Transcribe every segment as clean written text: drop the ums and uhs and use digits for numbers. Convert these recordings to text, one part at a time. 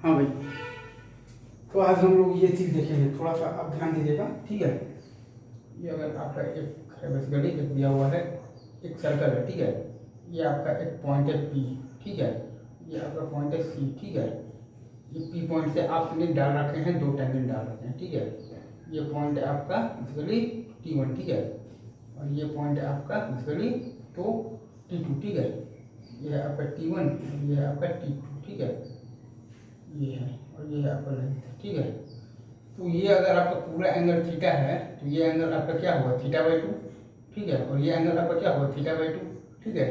हाँ भाई, तो आज हम लोग ये चीज़ देखेंगे, थोड़ा सा आप ध्यान दीजिएगा, ठीक है। ये अगर आपका एक है बेसिकली एक दिया हुआ है, एक सर्कल है, ठीक है। ये आपका एक पॉइंट है पी, ठीक है। ये आपका पॉइंट है सी, ठीक है। ये पी पॉइंट से आपने डाल रखे हैं, दो टेंजेंट डाल रखे हैं, ठीक है। ये पॉइंट है आपका बेसिकली T1, ठीक है। और ये पॉइंट है आपका बेसिकली तो T2, ठीक है। ये है आपका T1, ये है आपका T2, ठीक है। ये है और ये है आपका लेंथ, ठीक है। तो ये अगर आपका पूरा एंगल थीटा है तो ये एंगल आपका क्या होगा, θ/2, ठीक है। और ये एंगल आपका क्या होगा, θ/2, ठीक है।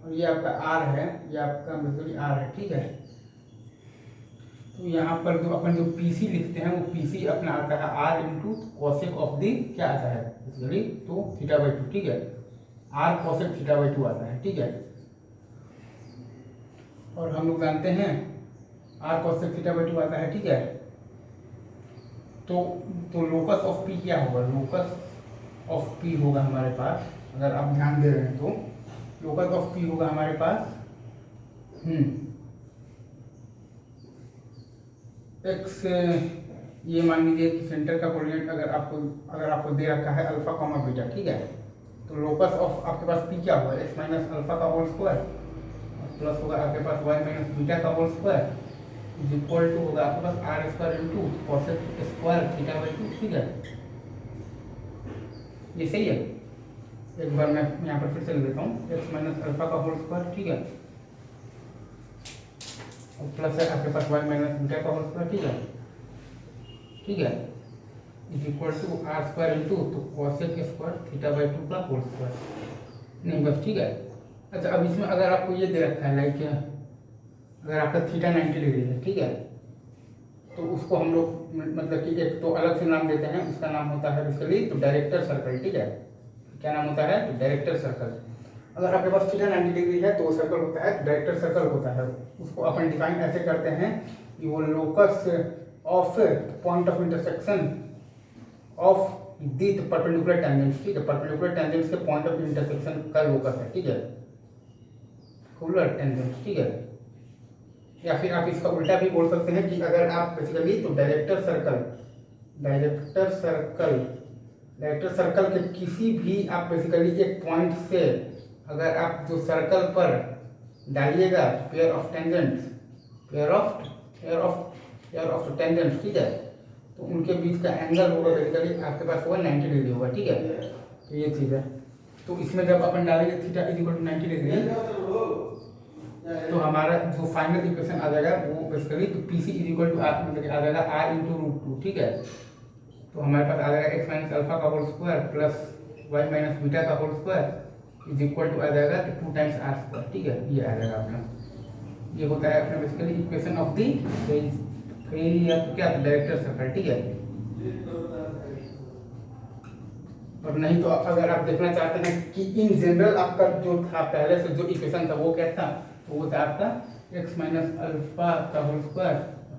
और ये आपका आर है, ये आपका बेसिकली आर है, ठीक है। तो यहाँ पर जो अपन जो पीसी लिखते हैं वो पीसी अपना आता है आर इंटू कॉसेक ऑफ दी क्या आता है बेसिकली तो θ/2, ठीक है। आर कॉसेक θ/2 आता है, ठीक है। और हम लोग जानते हैं आर कॉसेक θ/2 आता है, ठीक है। तो लोकस ऑफ पी क्या होगा, लोकस ऑफ पी होगा हमारे पास, अगर आप ध्यान दे रहे हैं तो लोकस ऑफ पी होगा हमारे पास एक्स, ये मान लीजिए कि सेंटर का कोऑर्डिनेट अगर आपको दे रखा है अल्फा कॉमा बीटा, ठीक है। तो लोकस ऑफ आपके पास पी क्या होगा, एक्स माइनस अल्फा का होल स्क्वायर प्लस होगा आपके पास वाई माइनस बीटा का whole square is equal to होगा आपके पास R square into cosec square θ/2, ठीक है। ये सही है। एक बार मैं यहाँ पर फिर से लिख देता हूँ, एक्स माइनस अल्फा का होल स्क्वायर, ठीक है। और प्लस है आपके पास वाई माइनस बीटा का होल स्क्वायर, ठीक है, ठीक है। Is equal to R square into तो कॉसेक स्क्वायर θ/2 का होल स्क्वायर, नहीं बस, ठीक है। अच्छा, अब इसमें अगर आपको ये दे रखा है लाइक अगर आपका थीटा 90 डिग्री है, ठीक है, तो उसको हम लोग मतलब कि एक तो अलग से नाम देते हैं, उसका नाम होता है बेसिकली तो डायरेक्टर सर्कल, ठीक है। क्या नाम होता है, तो डायरेक्टर सर्कल। अगर आपके पास थीटा 90 डिग्री है तो वो सर्कल होता है डायरेक्टर सर्कल होता है। उसको अपन डिफाइन ऐसे करते हैं कि वो locus of point of intersection of the perpendicular tangents, ठीक है। परपेंडिकुलर टेंजेंट्स के पॉइंट ऑफ इंटरसेक्शन का लोकस है, ठीक है, परपेंडिकुलर टेंजेंट्स, ठीक है। या फिर आप इसका उल्टा भी बोल सकते हैं कि अगर आप बेसिकली तो डायरेक्टर सर्कल के किसी भी आप बेसिकली एक पॉइंट से अगर आप जो सर्कल पर डालिएगा पेयर ऑफ टेंजेंट्स, ठीक है, तो उनके बीच का एंगल होगा बेसिकली आपके पास होगा 90 डिग्री होगा, ठीक है। तो ये चीज़ है। तो इसमें जब अपन डालेंगे theta is equal to 90 degree तो हमारा जो फाइनल इक्वेशन आ जाएगा वो बेसिकली तो P C is equal to R मतलब आ जाएगा आर इंटू रूट 2, ठीक है। तो हमारे पास आ जाएगा एक्स माइनस अल्फा का whole square plus Y minus beta का whole square is equal to आ जाएगा तो 2 टाइम्स आर स्क्वायर, ठीक है। ये आ जाएगा अपना, ये होता है अपना बेसिकली इक्वेशन ऑफ दी या तो क्या डायरेक्टर सर्कल, ठीक है। और नहीं तो अगर आप देखना चाहते हैं कि इन जनरल आपका जो था पहले से जो इक्वेशन था वो क्या था, तो वो था आपका एक्स माइनस अल्फा का whole square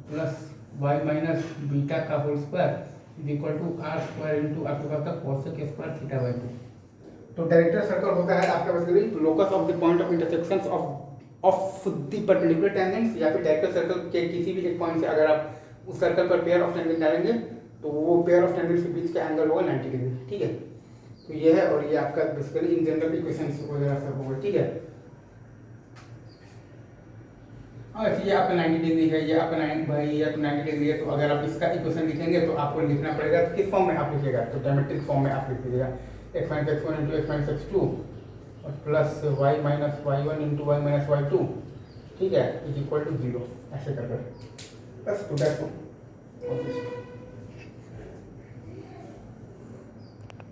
plus Y minus beta का whole square is equal to R square into आपके पास का कॉसेक स्क्वायर θ/2। तो डायरेक्टर सर्कल होता है आपका basically locus of the point of intersections of the perpendicular tangents, या फिर डायरेक्टर सर्कल के किसी भी एक पॉइंट से अगर आप उस सर्कल पर पेयर ऑफ टेंजेंट डालेंगे तो वो पेयर ऑफ टेंजेंट्स के बीच का एंगल होगा 90 डिग्री, ठीक है। तो ये है, और ये आपका बेसिकली इन जनरल इक्वेशंस वगैरह सब होगा, ठीक है। और ये आपका 90 डिग्री है, ये आपका 90 डिग्री है। तो अगर आप इसका इक्वेशन लिखेंगे तो आपको लिखना पड़ेगा किस फॉर्म में आप लिखिएगा, तो डायमेट्रिक फॉर्म में आप लिख दीजिएगा X minus x1 into X minus x2 और plus Y minus y1 into Y minus y2, ठीक है, इज इक्वल टू 0 ऐसे कर बस। तो दैट्स ऑल।